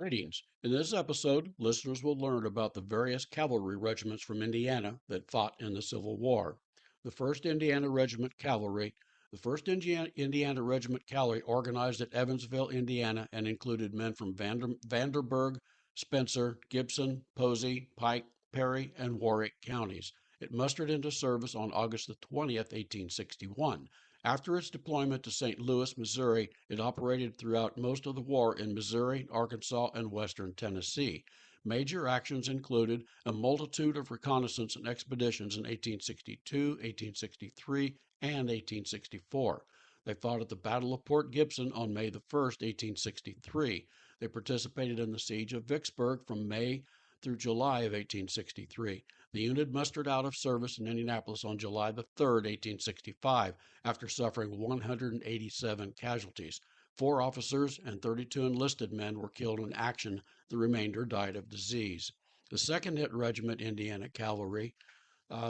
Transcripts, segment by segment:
Greetings. In this episode, listeners will learn about the various cavalry regiments from Indiana that fought in the Civil War. The 1st Indiana Regiment Cavalry. The 1st Indiana Regiment Cavalry organized at Evansville, Indiana, and included men from Vanderburgh, Spencer, Gibson, Posey, Pike, Perry, and Warwick counties. It mustered into service on August the 20th, 1861. After its deployment to St. Louis, Missouri, it operated throughout most of the war in Missouri, Arkansas, and western Tennessee. Major actions included a multitude of reconnaissance and expeditions in 1862, 1863, and 1864. They fought at the Battle of Port Gibson on May the 1st, 1863. They participated in the siege of Vicksburg from May through July of 1863. The unit mustered out of service in Indianapolis on July the 3rd, 1865, after suffering 187 casualties. 4 officers and 32 enlisted men were killed in action. The remainder died of disease. The 2nd Regiment Indiana Cavalry,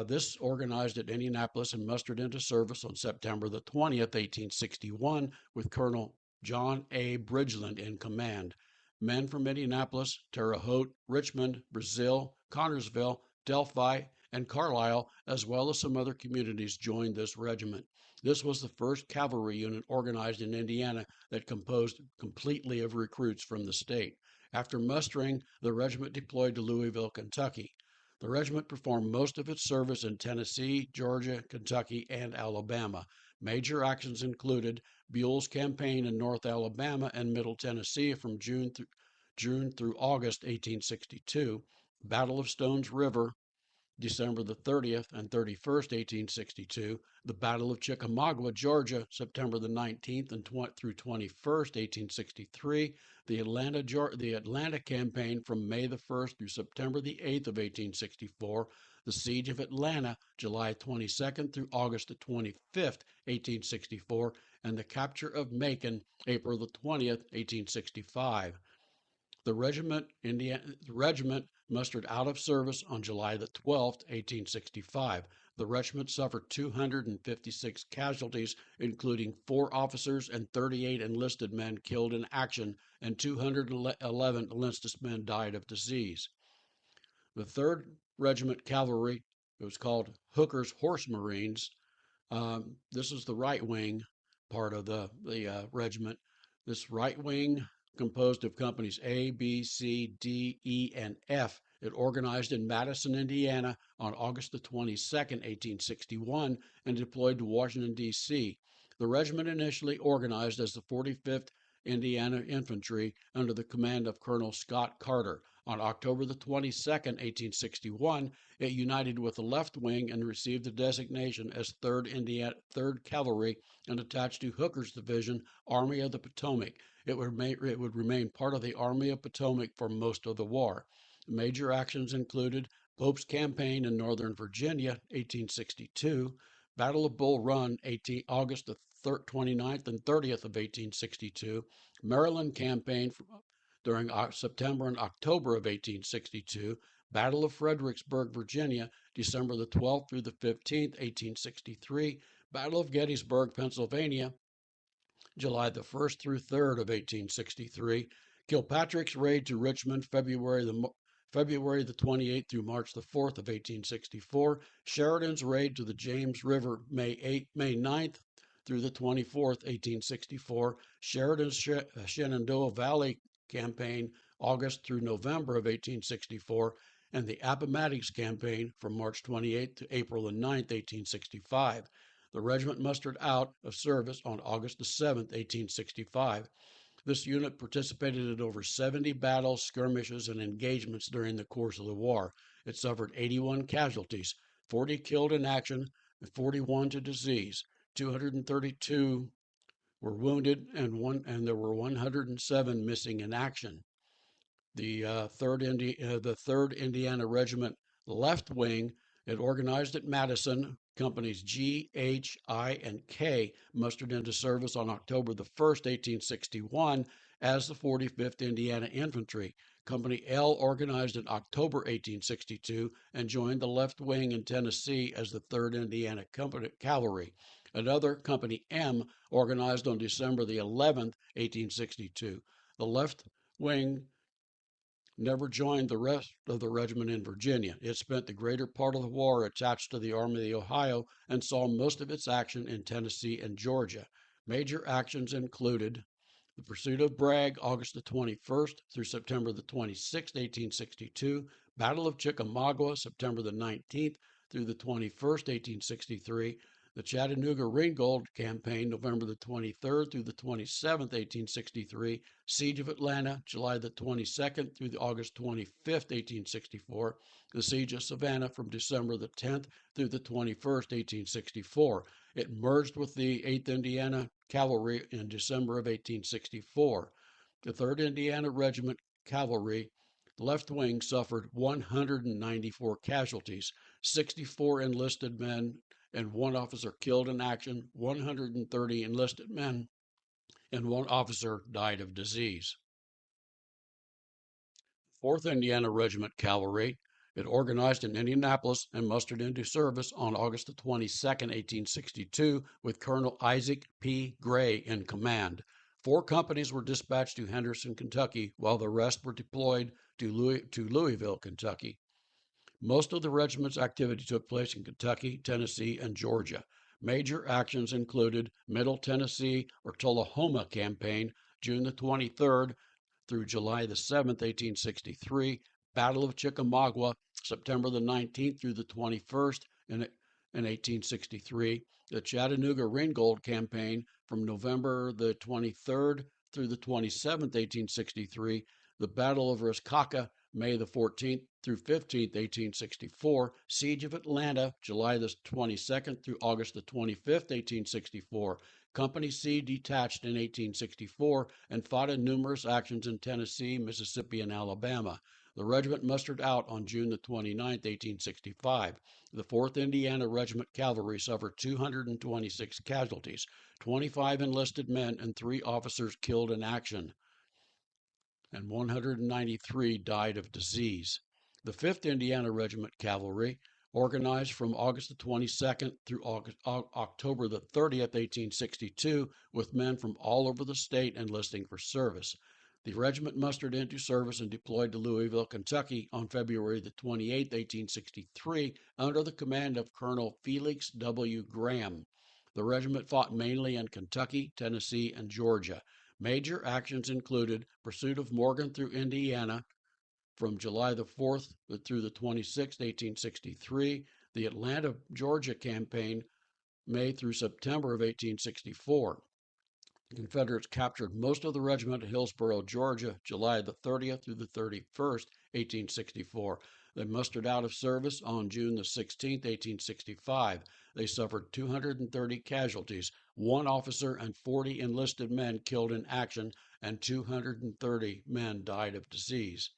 this organized at Indianapolis and mustered into service on September the 20th, 1861, with Colonel John A. Bridgeland in command. Men from Indianapolis, Terre Haute, Richmond, Brazil, Connorsville, Delphi, and Carlisle, as well as some other communities, joined this regiment. This was the first cavalry unit organized in Indiana that composed completely of recruits from the state. After mustering, the regiment deployed to Louisville, Kentucky. The regiment performed most of its service in Tennessee, Georgia, Kentucky, and Alabama. Major actions included Buell's campaign in North Alabama and Middle Tennessee from June through August 1862, Battle of Stones River, December the 30th and 31st, 1862, the Battle of Chickamauga, Georgia, September the 19th through 21st, 1863, the Atlanta campaign from May the 1st through September the 8th of 1864, the Siege of Atlanta, July 22nd through August the 25th, 1864, and the capture of Macon, April the 20th, 1865. The regiment mustered out of service on July the 12th, 1865. The regiment suffered 256 casualties, including 4 officers and 38 enlisted men killed in action, and 211 enlisted men died of disease. The 3rd Regiment Cavalry, it was called Hooker's Horse Marines. This is the right wing part of the regiment. This right wing composed of companies A, B, C, D, E, and F. It organized in Madison, Indiana on August the 22nd, 1861, and deployed to Washington, D.C. The regiment initially organized as the 45th Indiana Infantry under the command of Colonel Scott Carter. On October the 22nd, 1861, it united with the left wing and received the designation as 3rd Cavalry and attached to Hooker's Division, Army of the Potomac. It would remain part of the Army of Potomac for most of the war. Major actions included Pope's campaign in northern Virginia, 1862, Battle of Bull Run, August the 29th and 30th of 1862, Maryland campaign during September and October of 1862, Battle of Fredericksburg, Virginia, December the 12th through the 15th, 1863, Battle of Gettysburg, Pennsylvania, July the 1st through 3rd of 1863, Kilpatrick's raid to Richmond, February the 28th through March the 4th of 1864, Sheridan's raid to the James River, May 9th through the 24th, 1864, Sheridan's Shenandoah Valley campaign, August through November of 1864, and the Appomattox campaign from March 28th to April the 9th, 1865. The regiment mustered out of service on August the 7th, 1865. This unit participated in over 70 battles, skirmishes, and engagements during the course of the war. It suffered 81 casualties, 40 killed in action, and 41 to disease. 232 were wounded, and there were 107 missing in action. The third Indiana Regiment left wing, it organized at Madison. Companies G, H, I, and K mustered into service on October the 1st, 1861, as the 45th Indiana Infantry. Company L organized in October 1862 and joined the left wing in Tennessee as the 3rd Indiana Cavalry. Another, Company M, organized on December the 11th, 1862. The left wing never joined the rest of the regiment in Virginia. It spent the greater part of the war attached to the Army of the Ohio and saw most of its action in Tennessee and Georgia. Major actions included the pursuit of Bragg, August the 21st through September the 26th, 1862. Battle of Chickamauga, September the 19th through the 21st, 1863. The Chattanooga-Ringgold Campaign, November the 23rd through the 27th, 1863. Siege of Atlanta, July the 22nd through the August 25th, 1864. The Siege of Savannah from December the 10th through the 21st, 1864. It merged with the 8th Indiana Cavalry in December of 1864. The 3rd Indiana Regiment Cavalry left wing suffered 194 casualties, 64 enlisted men and one officer killed in action, 130 enlisted men, and one officer died of disease. 4th Indiana Regiment Cavalry. It organized in Indianapolis and mustered into service on August 22, 1862, with Colonel Isaac P. Gray in command. 4 companies were dispatched to Henderson, Kentucky, while the rest were deployed to Louisville, Kentucky. Most of the regiment's activity took place in Kentucky, Tennessee, and Georgia. Major actions included Middle Tennessee or Tullahoma Campaign, June the 23rd through July the 7th, 1863, Battle of Chickamauga, September the 19th through the 21st in 1863, the Chattanooga-Ringgold Campaign from November the 23rd through the 27th, 1863, the Battle of Resaca, May the 14th through 15th, 1864, Siege of Atlanta, July the 22nd through August the 25th, 1864. Company C detached in 1864 and fought in numerous actions in Tennessee, Mississippi, and Alabama. The regiment mustered out on June the 29th, 1865. The 4th Indiana Regiment Cavalry suffered 226 casualties, 25 enlisted men and 3 officers killed in action, and 193 died of disease. The 5th Indiana Regiment Cavalry, organized from August the 22nd through October the 30th, 1862, with men from all over the state enlisting for service. The regiment mustered into service and deployed to Louisville, Kentucky on February the 28th, 1863, under the command of Colonel Felix W. Graham. The regiment fought mainly in Kentucky, Tennessee, and Georgia. Major actions included pursuit of Morgan through Indiana from July the 4th through the 26th, 1863, the Atlanta, Georgia campaign, May through September of 1864. The Confederates captured most of the regiment at Hillsborough, Georgia, July the 30th through the 31st, 1864. They mustered out of service on June the 16th, 1865. They suffered 230 casualties, 1 officer and 40 enlisted men killed in action, and 230 men died of disease.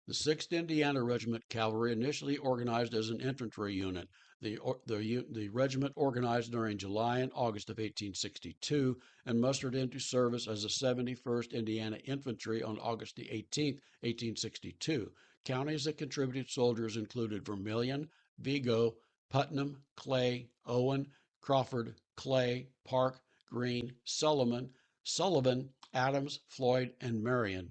The 6th Indiana Regiment Cavalry, initially organized as an infantry unit. The regiment organized during July and August of 1862 and mustered into service as the 71st Indiana Infantry on August the 18th, 1862. Counties that contributed soldiers included Vermilion, Vigo, Putnam, Clay, Owen, Crawford, Clay, Park, Greene, Sullivan, Adams, Floyd, and Marion.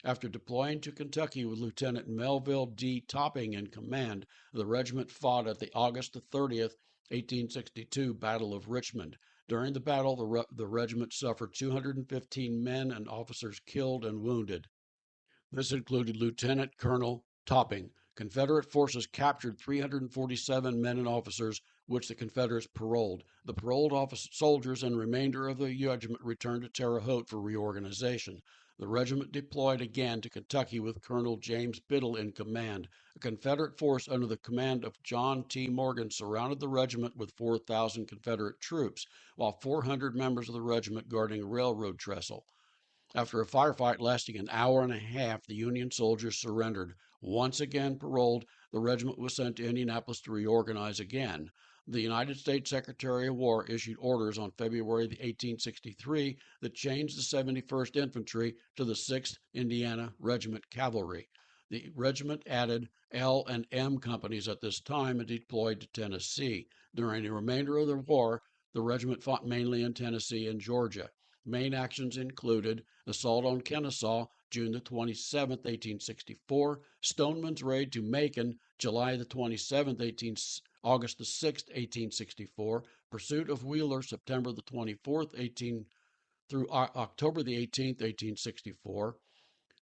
After deploying to Kentucky with Lieutenant Melville D. Topping in command, the regiment fought at the August 30th, 1862 Battle of Richmond. During the battle, the regiment suffered 215 men and officers killed and wounded. This included Lieutenant Colonel Topping. Confederate forces captured 347 men and officers, which the Confederates paroled. The paroled soldiers and remainder of the regiment returned to Terre Haute for reorganization. The regiment deployed again to Kentucky with Colonel James Biddle in command. A Confederate force under the command of John T. Morgan surrounded the regiment with 4,000 Confederate troops, while 400 members of the regiment guarding a railroad trestle. After a firefight lasting an hour and a half, the Union soldiers surrendered. Once again paroled, the regiment was sent to Indianapolis to reorganize again. The United States Secretary of War issued orders on February 1863 that changed the 71st Infantry to the 6th Indiana Regiment Cavalry. The regiment added L and M companies at this time and deployed to Tennessee. During the remainder of the war, the regiment fought mainly in Tennessee and Georgia. Main actions included assault on Kennesaw, June the 27th, 1864. Stoneman's raid to Macon, July the 27th, August the 6th, 1864. Pursuit of Wheeler, September the 24th, through October the 18th, 1864.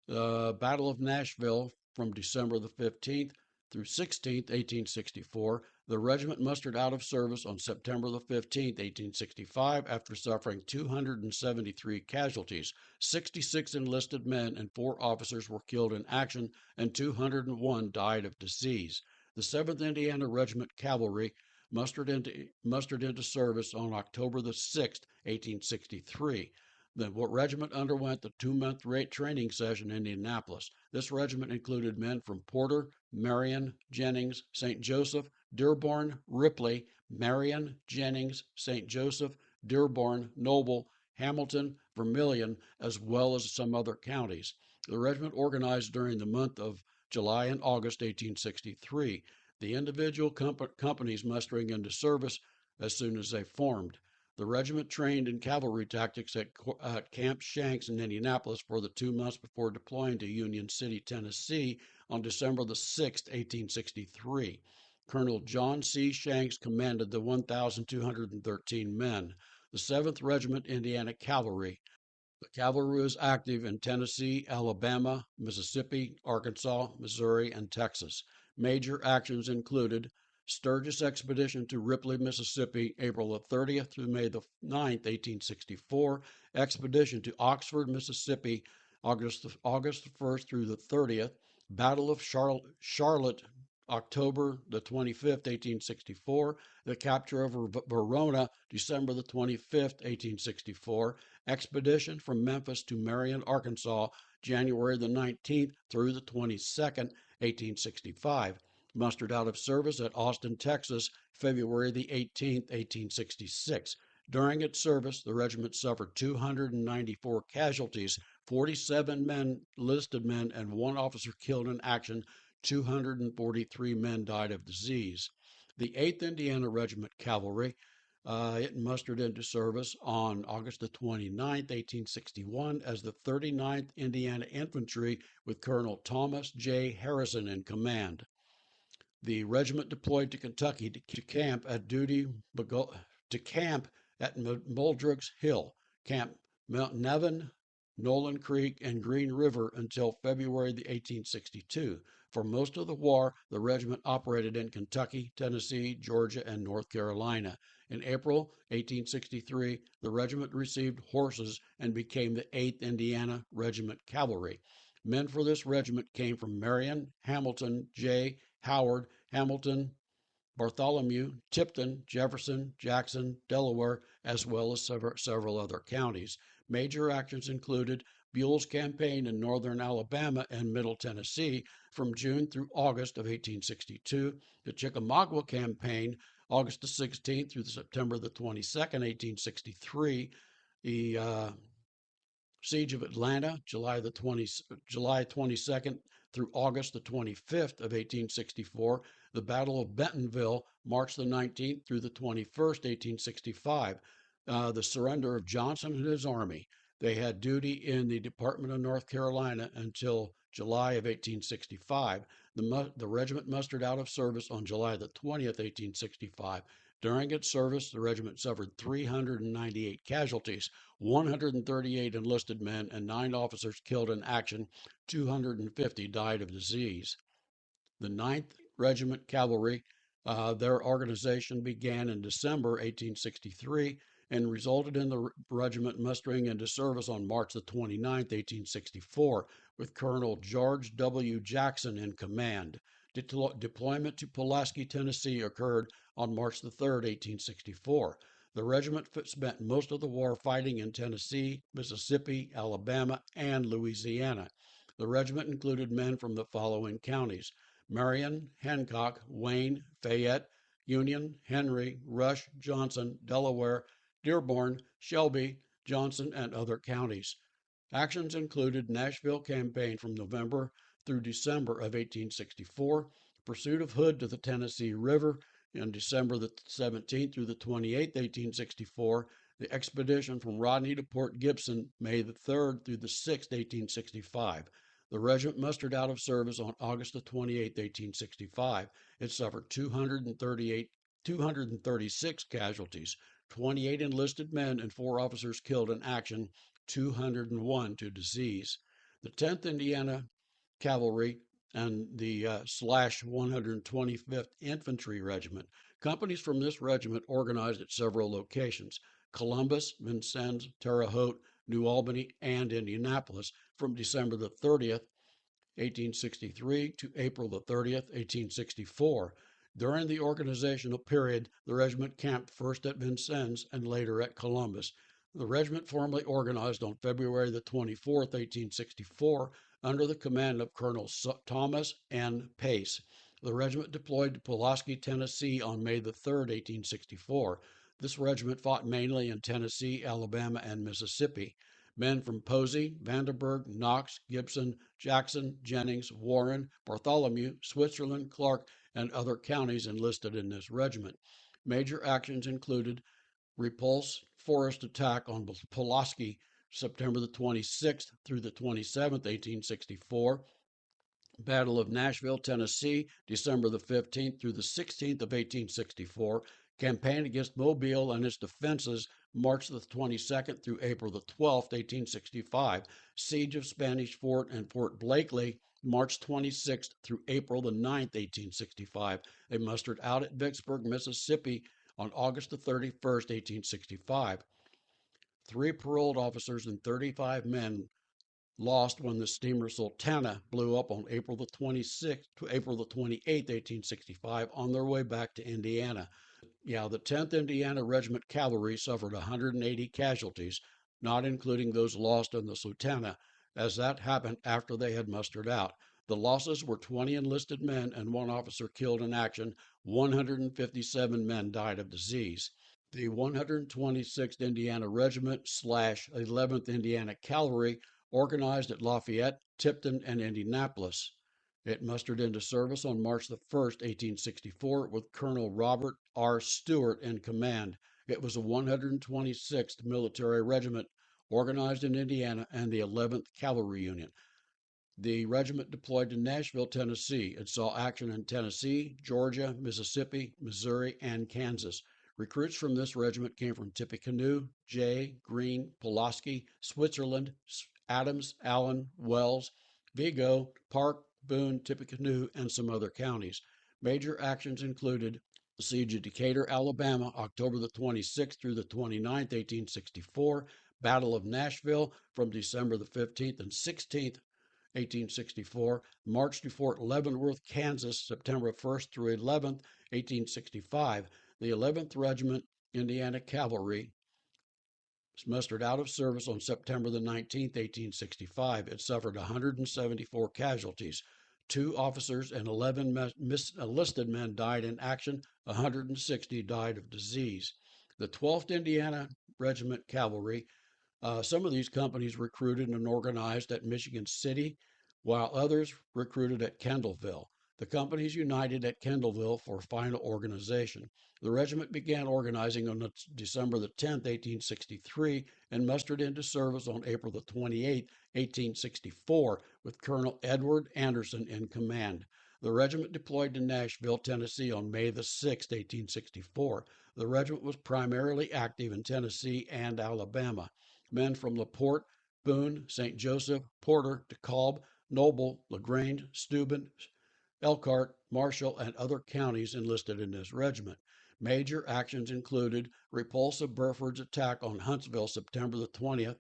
The Battle of Nashville from December the 15th through 16th, 1864. The regiment mustered out of service on September the 15th, 1865, after suffering 273 casualties. 66 enlisted men and 4 officers were killed in action, and 201 died of disease. The 7th Indiana Regiment Cavalry mustered into service on October the 6th, 1863. The regiment underwent the 2-month training session in Indianapolis. This regiment included men from Porter, Marion, Jennings, St. Joseph, Dearborn, Ripley, Marion, Jennings, St. Joseph, Dearborn, Noble, Hamilton, Vermilion, as well as some other counties. The regiment organized during the month of July and August 1863. The individual companies mustering into service as soon as they formed. The regiment trained in cavalry tactics at Camp Shanks in Indianapolis for the 2 months before deploying to Union City, Tennessee on December the 6th, 1863. Colonel John C. Shanks commanded the 1,213 men. The 7th Regiment Indiana Cavalry. The cavalry was active in Tennessee, Alabama, Mississippi, Arkansas, Missouri, and Texas. Major actions included Sturgis expedition to Ripley, Mississippi, April the 30th through May the 9th, 1864. Expedition to Oxford, Mississippi, August the 1st through the 30th. Battle of Charlotte, October the 25th, 1864. The capture of Verona, December the 25th, 1864. Expedition from Memphis to Marion, Arkansas, January the 19th through the 22nd, 1865. Mustered out of service at Austin, Texas, February the 18th, 1866. During its service, the regiment suffered 294 casualties, 47 enlisted men, and 1 officer killed in action. 243 men died of disease. The 8th Indiana Regiment Cavalry, it mustered into service on August the 29th, 1861, as the 39th Indiana Infantry with Colonel Thomas J. Harrison in command. The regiment deployed to Kentucky to camp at Muldrig's Hill, Camp Mount Nevin, Nolan Creek, and Green River until February the 1862. For most of the war, the regiment operated in Kentucky, Tennessee, Georgia, and North Carolina. In April 1863, the regiment received horses and became the 8th Indiana Regiment Cavalry. Men for this regiment came from Marion, Hamilton, Jay, Howard, Hamilton, Bartholomew, Tipton, Jefferson, Jackson, Delaware, as well as several other counties. Major actions included Buell's campaign in northern Alabama and middle Tennessee from June through August of 1862, the Chickamauga campaign, August the 16th through September the 22nd, 1863, the Siege of Atlanta, July 22nd through August the 25th of 1864. The Battle of Bentonville, March the 19th through the 21st, 1865. The surrender of Johnson and his army. They had duty in the Department of North Carolina until July of 1865. The regiment mustered out of service on July the 20th, 1865. During its service, the regiment suffered 398 casualties, 138 enlisted men, and 9 officers killed in action. 250 died of disease. The 9th Regiment Cavalry, their organization began in December 1863 and resulted in the regiment mustering into service on March the 29th, 1864, with Colonel George W. Jackson in command. Deployment to Pulaski, Tennessee occurred on March the 3rd, 1864. The regiment spent most of the war fighting in Tennessee, Mississippi, Alabama, and Louisiana. The regiment included men from the following counties: Marion, Hancock, Wayne, Fayette, Union, Henry, Rush, Johnson, Delaware, Dearborn, Shelby, Johnson, and other counties. Actions included Nashville campaign from November through December of 1864, pursuit of Hood to the Tennessee River in December the 17th through the 28th, 1864, The expedition from Rodney to Port Gibson, May the 3rd through the 6th, 1865. The regiment mustered out of service on August the 28th, 1865. It suffered 236 casualties, 28 enlisted men and 4 officers killed in action, 201 to disease. The 10th Indiana Cavalry and the /125th Infantry Regiment. Companies from this regiment organized at several locations: Columbus, Vincennes, Terre Haute, New Albany, and Indianapolis from December the 30th, 1863 to April the 30th, 1864. During the organizational period, the regiment camped first at Vincennes and later at Columbus. The regiment formally organized on February the 24th, 1864, under the command of Colonel Thomas N. Pace. The regiment deployed to Pulaski, Tennessee on May the 3rd, 1864. This regiment fought mainly in Tennessee, Alabama, and Mississippi. Men from Posey, Vandenberg, Knox, Gibson, Jackson, Jennings, Warren, Bartholomew, Switzerland, Clark, and other counties enlisted in this regiment. Major actions included repulse forest attack on Pulaski September the 26th through the 27th, 1864. Battle of Nashville, Tennessee, December the 15th through the 16th of 1864. Campaign against Mobile and its defenses, March the 22nd through April the 12th, 1865. Siege of Spanish Fort and Fort Blakely, March 26th through April the 9th, 1865. They mustered out at Vicksburg, Mississippi on August the 31st, 1865. 3 paroled officers and 35 men lost when the steamer Sultana blew up on April the 26th to April the 28th, 1865, on their way back to Indiana. The 10th Indiana Regiment Cavalry suffered 180 casualties, not including those lost in the Sultana, as that happened after they had mustered out. The losses were 20 enlisted men and 1 officer killed in action. 157 men died of disease. The 126th Indiana Regiment / 11th Indiana Cavalry organized at Lafayette, Tipton, and Indianapolis. It mustered into service on March the 1st, 1864, with Colonel Robert R. Stewart in command. It was a 126th Military Regiment organized in Indiana and the 11th Cavalry Unit. The regiment deployed to Nashville, Tennessee. It saw action in Tennessee, Georgia, Mississippi, Missouri, and Kansas. Recruits from this regiment came from Tippecanoe, Jay, Greene, Pulaski, Switzerland, Adams, Allen, Wells, Vigo, Park, Boone, Tippecanoe, and some other counties. Major actions included the siege of Decatur, Alabama, October the 26th through the 29th, 1864, Battle of Nashville from December the 15th and 16th, 1864, march to Fort Leavenworth, Kansas, September 1st through 11th, 1865. The 11th Regiment, Indiana Cavalry, mustered out of service on September the 19th, 1865. It suffered 174 casualties. 2 officers and 11 enlisted men died in action. 160 died of disease. The 12th Indiana Regiment Cavalry, some of these companies recruited and organized at Michigan City, while others recruited at Kendallville. The companies united at Kendallville for final organization. The regiment began organizing on December the 10th, 1863, and mustered into service on April the 28th, 1864, with Colonel Edward Anderson in command. The regiment deployed to Nashville, Tennessee on May the 6th, 1864. The regiment was primarily active in Tennessee and Alabama. Men from LaPorte, Boone, St. Joseph, Porter, DeKalb, Noble, LaGrange, Steuben, Elkhart, Marshall, and other counties enlisted in this regiment. Major actions included repulse of Burford's attack on Huntsville September the 30th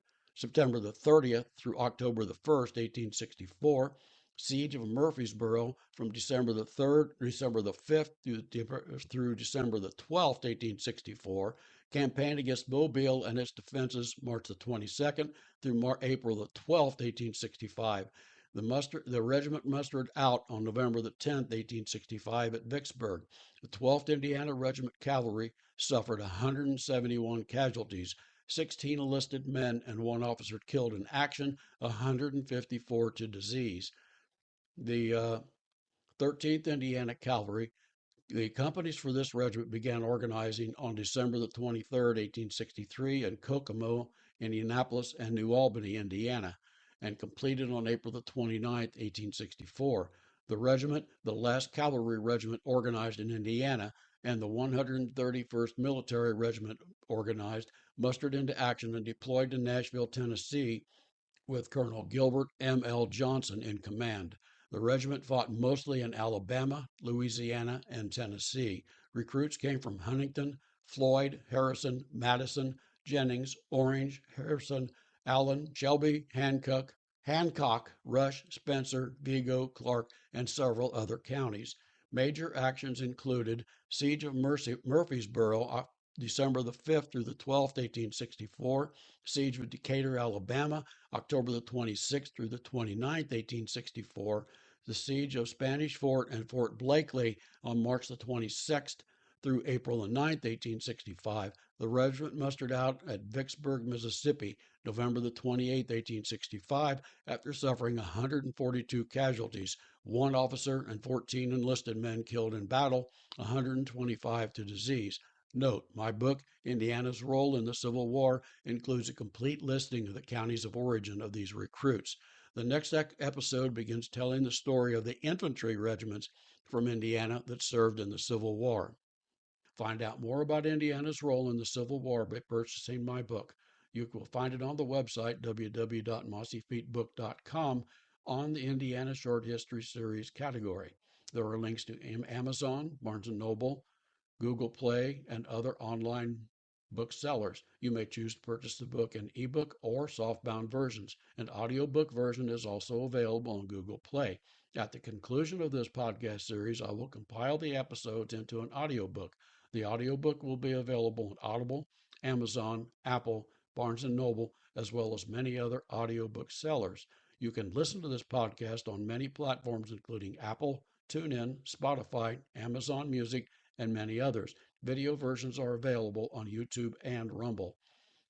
through October the 1st, 1864, siege of Murfreesboro from December the 3rd, December the 5th through December the 12th, 1864, campaign against Mobile and its defenses March the 22nd through April the 12th, 1865. The regiment mustered out on November the 10th, 1865 at Vicksburg. The 12th Indiana Regiment Cavalry suffered 171 casualties, 16 enlisted men and 1 officer killed in action, 154 to disease. The 13th Indiana Cavalry The companies for this regiment began organizing on December the 23rd, 1863, in Kokomo, Indianapolis, and New Albany, Indiana, and completed on April the 29th, 1864. The regiment, the last cavalry regiment organized in Indiana, and the 131st Military Regiment organized, mustered into action and deployed to Nashville, Tennessee, with Colonel Gilbert M. L. Johnson in command. The regiment fought mostly in Alabama, Louisiana, and Tennessee. Recruits came from Huntington, Floyd, Harrison, Madison, Jennings, Orange, Harrison, Allen, Shelby, Hancock, Rush, Spencer, Vigo, Clark, and several other counties. Major actions included Siege of Murfreesboro, December the 5th through the 12th, 1864, Siege of Decatur, Alabama, October the 26th through the 29th, 1864, the Siege of Spanish Fort and Fort Blakely on March the 26th through April the 9th, 1865. The regiment mustered out at Vicksburg, Mississippi, November the 28th, 1865, after suffering 142 casualties, one officer and 14 enlisted men killed in battle, 125 to disease. Note, my book, Indiana's Role in the Civil War, includes a complete listing of the counties of origin of these recruits. The next episode begins telling the story of the infantry regiments from Indiana that served in the Civil War. Find out more about Indiana's role in the Civil War by purchasing my book. You will find it on the website www.mossyfeetbook.com on the Indiana Short History Series category. There are links to Amazon, Barnes & Noble, Google Play, and other online booksellers. You may choose to purchase the book in ebook or softbound versions. An audiobook version is also available on Google Play. At the conclusion of this podcast series, I will compile the episodes into an audiobook. The audiobook will be available on Audible, Amazon, Apple, Barnes & Noble, as well as many other audiobook sellers. You can listen to this podcast on many platforms, including Apple, TuneIn, Spotify, Amazon Music, and many others. Video versions are available on YouTube and Rumble.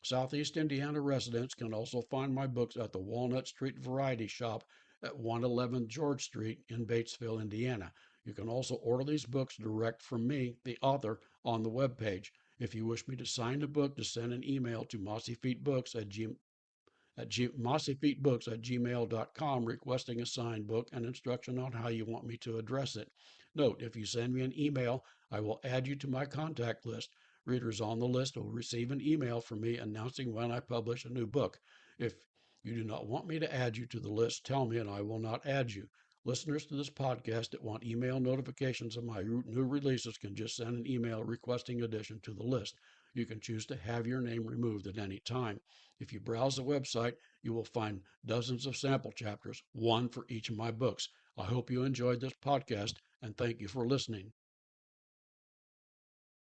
Southeast Indiana residents can also find my books at the Walnut Street Variety Shop at 111 George Street in Batesville, Indiana. You can also order these books direct from me, the author, on the webpage. If you wish me to sign the book, to send an email to mossyfeetbooks mossyfeetbooks@gmail.com requesting a signed book and instruction on how you want me to address it. Note, if you send me an email, I will add you to my contact list. Readers on the list will receive an email from me announcing when I publish a new book. If you do not want me to add you to the list, tell me and I will not add you. Listeners to this podcast that want email notifications of my new releases can just send an email requesting addition to the list. You can choose to have your name removed at any time. If you browse the website, you will find dozens of sample chapters, one for each of my books. I hope you enjoyed this podcast, and thank you for listening.